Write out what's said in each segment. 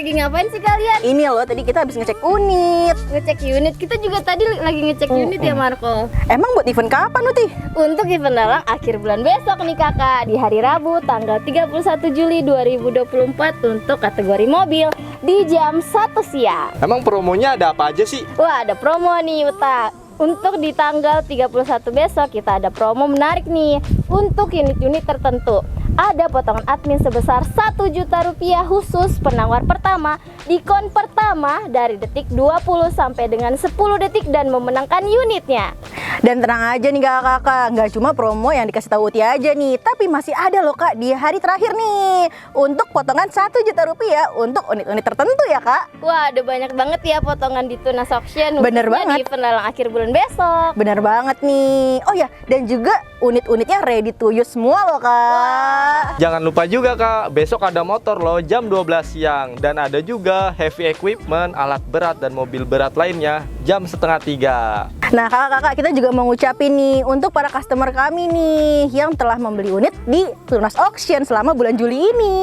lagi ngapain sih kalian? Ini loh, tadi kita habis ngecek unit. Ngecek unit. Kita juga tadi lagi ngecek unit ya, Marco. Emang buat event kapan, Uti? Untuk event lelang akhir bulan besok nih kakak, di hari Rabu tanggal 31 Juli 2024 untuk kategori mobil di jam 1 siang. Emang promonya ada apa aja sih? Wah, ada promo nih Uta. Untuk di tanggal 31 besok kita ada promo menarik nih. Untuk unit-unit tertentu ada potongan admin sebesar 1 juta rupiah khusus penawar pertama di kon pertama dari detik 20 sampai dengan 10 detik dan memenangkan unitnya. Dan tenang aja nih kakak-kakak, nggak cuma promo yang dikasih tahu Uti aja nih, tapi masih ada loh kak di hari terakhir nih untuk potongan 1 juta rupiah untuk unit-unit tertentu ya kak. Wah, ada banyak banget ya potongan di Tunas Auction. Bener khususnya banget. Di event lelang akhir bulan besok. Bener banget nih. Oh ya, dan juga unit-unitnya ready to use semua loh kak. Jangan lupa juga kak, besok ada motor loh jam 12 siang. Dan ada juga heavy equipment, alat berat dan mobil berat lainnya jam setengah 3. Nah kakak-kakak, kita juga mau ngucapin nih untuk para customer kami nih yang telah membeli unit di Tunas Auction selama bulan Juli ini.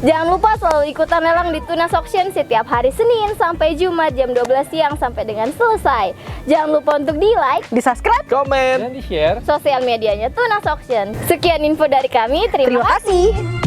Jangan lupa selalu ikutan lelang di Tunas Auction setiap hari Senin sampai Jumat jam 12 siang sampai dengan selesai. Jangan lupa untuk di like, Di subscribe. Komen. Dan di-share. sosial medianya Tunas Auction. Sekian info dari kami, Terima kasih.